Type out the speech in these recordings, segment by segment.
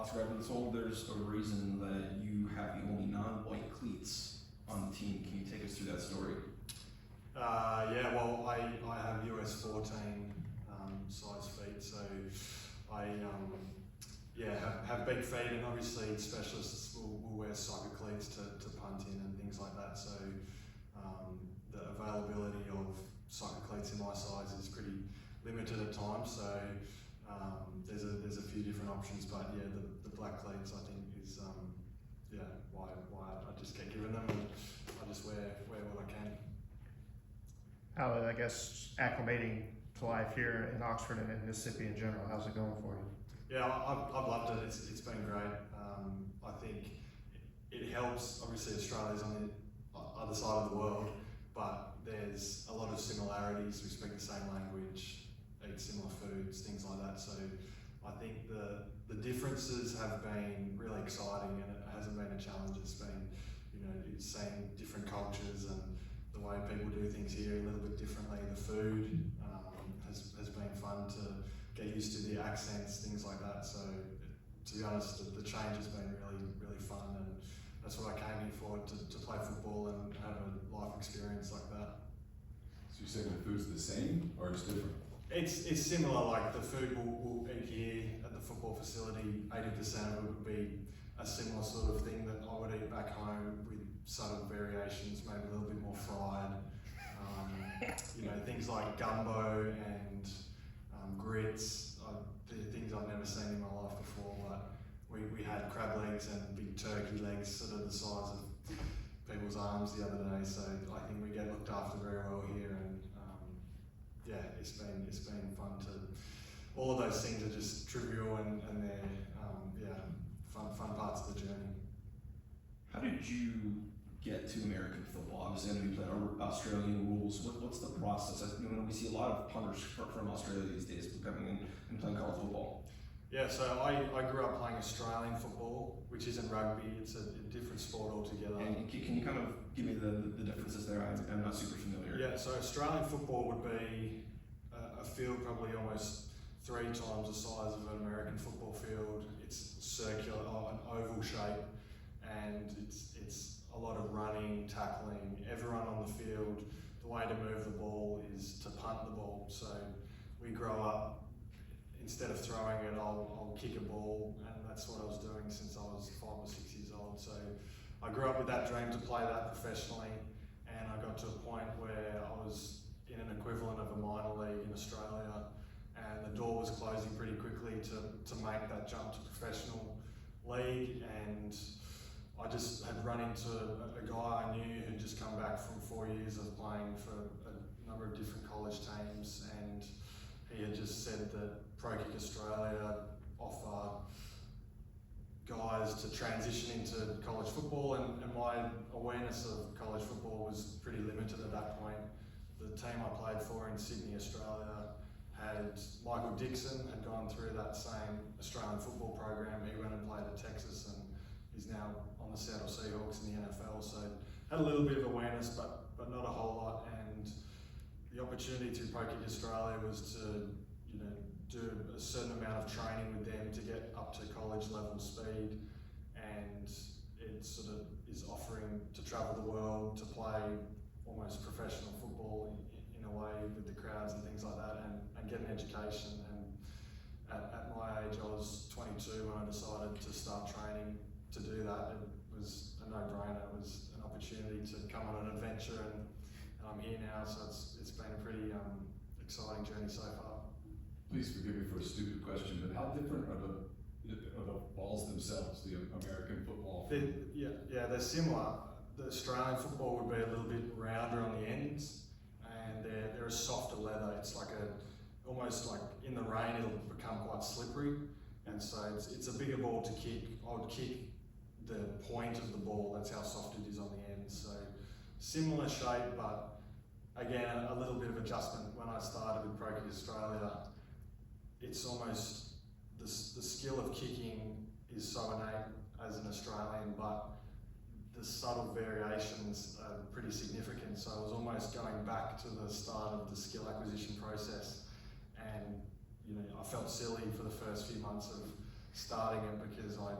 Oxford, I've been told there's a reason that you have the only non-white cleats on the team. Can you take us through that story? Yeah, well, I have US 14 size feet, so I have big feet, and obviously specialists will wear soccer cleats to punt in and things like that. So the availability of soccer cleats in my size is pretty limited at times. So there's a few different options, but yeah, the black cleats I think is why I just get given them, and I just wear what I can. How, I guess, acclimating to life here in Oxford and in Mississippi in general, how's it going for you? Yeah, I've loved it. It's been great. I think it helps. Obviously, Australia's on the other side of the world, but there's a lot of similarities. We speak the same language, eat similar foods, things like that. So I think the differences have been really exciting, and it hasn't been a challenge. It's been, seeing different cultures and the way people do things here a little bit differently. The food has been fun to get used to, the accents, things like that. So to be honest, the change has been really fun, and that's what I came here for, to play football and have a life experience like that. So you're saying the food's the same or it's different? It's similar. Like the food we'll eat here at the football facility, 80% of it would be a similar sort of thing that I would eat back home, with subtle variations, maybe a little bit more fried. Things like gumbo and grits, they're things I've never seen in my life before. But we had crab legs and big turkey legs, sort of the size of people's arms the other day. So I think we get looked after very well here, and it's been fun to. All of those things are just trivial, and they're fun parts of the journey. How did you get to American football? Obviously, I know you play Australian rules. What's the process? We see a lot of punters from Australia these days coming in and playing college football. Yeah, so I grew up playing Australian football, which isn't rugby. It's a different sport altogether. And can you kind of give me the differences there? I'm not super familiar. Yeah, so Australian football would be a field probably almost 3 times the size of an American football field. It's circular, an oval shape, and it's a lot of running, tackling. Everyone on the field, the way to move the ball is to punt the ball. So we grow up, instead of throwing it, I'll kick a ball, and that's what I was doing since I was 5 or 6 years old. So I grew up with that dream to play that professionally, and I got to a point where I was in an equivalent of a minor league in Australia, and the door was closing pretty quickly to make that jump to professional league. And I just had run into a guy I knew who'd just come back from 4 years of playing for a number of different college teams, and he had just said that Pro Kick Australia offer guys to transition into college football, and my awareness of college football was pretty limited at that point. The team I played for in Sydney, Australia, had Michael Dixon, had gone through that same Australian football program. He went and played at Texas, and he's now on the Seattle Seahawks in the NFL. So had a little bit of awareness, but not a whole lot. And the opportunity through Pro Kick Australia was to do a certain amount of training with them to get up to college level speed, and it sort of is offering to travel the world to play almost professional football in a way with the crowds and things like that, and get an education. And at my age, I was 22 when I decided to start training to do that. It was a no-brainer. It was an opportunity to come on an adventure, and I'm here now, so it's been a pretty exciting journey so far. Please forgive me for a stupid question, but how different are the balls themselves, the American football? They're similar. The Australian football would be a little bit rounder on the ends, and they're a softer leather. It's like almost like in the rain it'll become quite slippery, and so it's a bigger ball to kick. I would kick the point of the ball. That's how soft it is on the ends. So similar shape, but again a little bit of adjustment. When I started with Pro Kick Australia, it's almost the skill of kicking is so innate as an Australian, but the subtle variations are pretty significant. So I was almost going back to the start of the skill acquisition process, and I felt silly for the first few months of starting it because I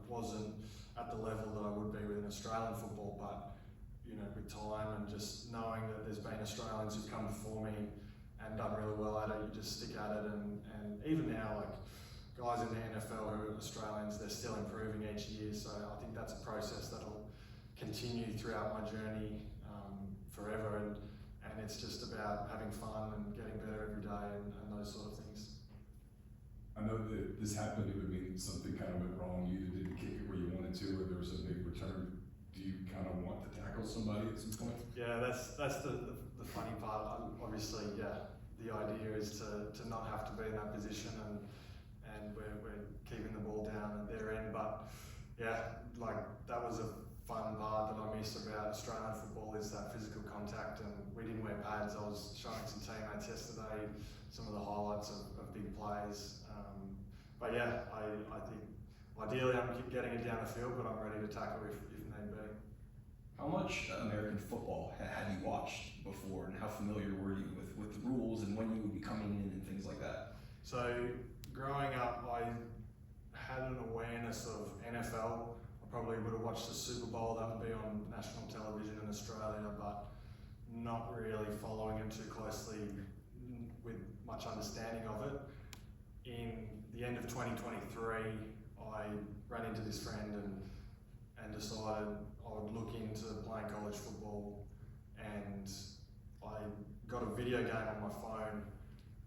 wasn't at the level that I would be within Australian football, but you know, with time and just knowing that there's been Australians who've come before me and done really well at it, you just stick at it, and even now, like guys in the NFL who are Australians, they're still improving each year, so I think that's a process that'll continue throughout my journey forever, and it's just about having fun and getting better every day and those sort of things. I know that this happened, it would mean something kind of went wrong, you either didn't kick it where you wanted to, or there was a big return. Do you kind of want to tackle somebody at some point? Yeah, that's the funny part. Obviously, yeah, the idea is to not have to be in that position, and we're keeping the ball down at their end. But yeah, like that was a fun part that I missed about Australian football, is that physical contact, and we didn't wear pads. I was showing some teammates yesterday some of the highlights of big plays. But yeah, I think ideally I'm getting it down the field, but I'm ready to tackle if need be. How much American football had you watched before, and how familiar were you with the rules and when you would be coming in and things like that? So growing up, I had an awareness of NFL. I probably would have watched the Super Bowl, that would be on national television in Australia, but not really following it too closely with much understanding of it. In the end of 2023, I ran into this friend and decided I would look into playing college football, and I got a video game on my phone.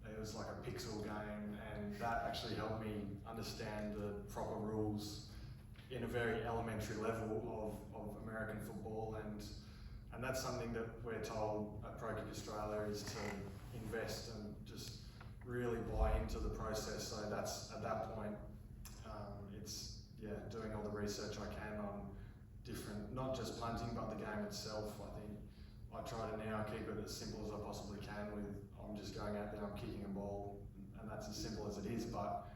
It was like a pixel game, and that actually helped me understand the proper rules in a very elementary level of American football, and that's something that we're told at Pro Kick Australia is to invest and just really buy into the process. So that's at that point, it's doing all the research I can on different, not just punting, but the game itself. I think I try to now keep it as simple as I possibly can with, I'm just going out there, I'm kicking a ball, and that's as simple as it is. But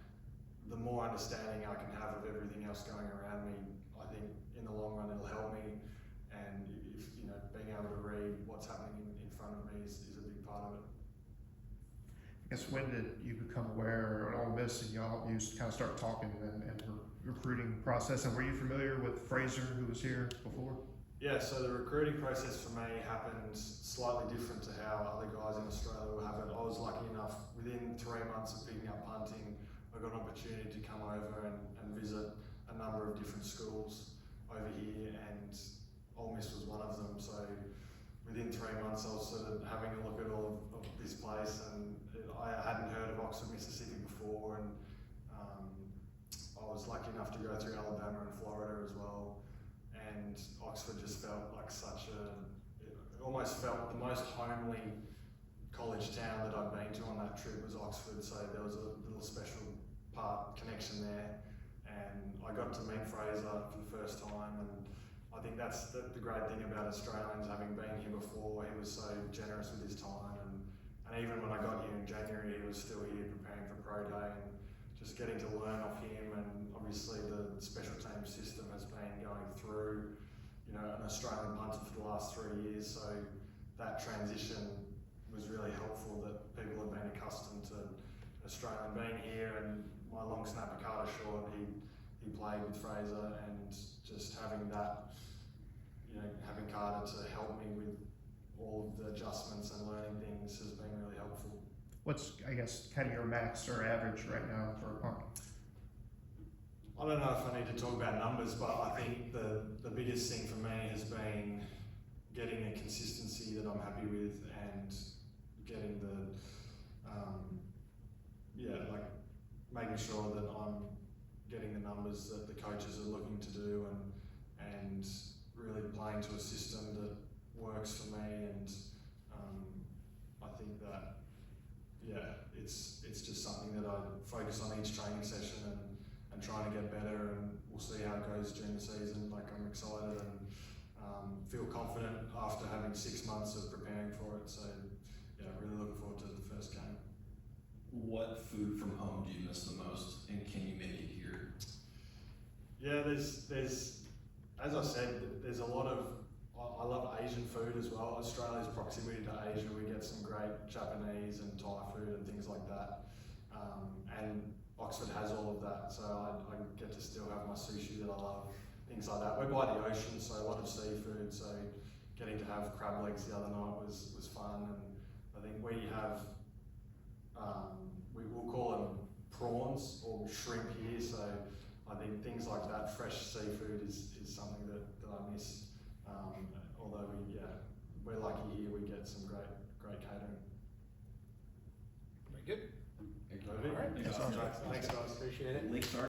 the more understanding I can have of everything else going around me, I think in the long run it'll help me. And if you know, being able to read what's happening in front of me is a big part of it. I guess when did you become aware at Ole Miss and y'all used to kind of start talking and recruiting process, and were you familiar with Fraser, who was here before? Yeah, so the recruiting process for me happened slightly different to how other guys in Australia will have it. I was lucky enough, within 3 months of picking up punting, I got an opportunity to come over and visit a number of different schools over here, and Ole Miss was one of them. So within 3 months I was sort of having a look at all of this place, and I hadn't heard of Oxford, Mississippi before, and I was lucky enough to go through Alabama and Florida as well, and Oxford just felt like it almost felt the most homely college town that I'd been to on that trip was Oxford, so there was a little special connection there, and I got to meet Fraser for the first time, and I think that's the great thing about Australians, having been here before. He was so generous with his time, and even when I got here in January, he was still here preparing for Pro Day, and just getting to learn off him. And obviously the special team system has been going through, you know, an Australian punter for the last 3 years, so that transition was really helpful, that people have been accustomed to Australian being here. And my long snapper Carter Short, he played with Fraser, and just having that, you know, having Carter to help me with all of the adjustments and learning things has been really helpful. What's, I guess, kind of your max or average right now for a punt? I don't know if I need to talk about numbers, but I think the biggest thing for me has been getting a consistency that I'm happy with, and getting like making sure that I'm getting the numbers that the coaches are looking to do, and really playing to a system that works for me. And I think that it's just something that I focus on each training session, and trying to get better, and we'll see how it goes during the season. Like, I'm excited and feel confident after having 6 months of preparing for it. So yeah, really looking forward to the first game. What food from home do you miss the most, and can you make it here? Yeah, there's as I said, there's a lot of, I love Asian food as well. Australia's proximity to Asia, we get some great Japanese and Thai food and things like that. And Oxford has all of that, so I get to still have my sushi that I love, things like that. We're by the ocean, so a lot of seafood, so getting to have crab legs the other night was fun, and I think we have, we will call them prawns or shrimp here, so I think things like that, fresh seafood is something that I miss, although we're lucky here, we get some great catering. Very good. Thank you. All right. Thanks guys, appreciate it. Lakes are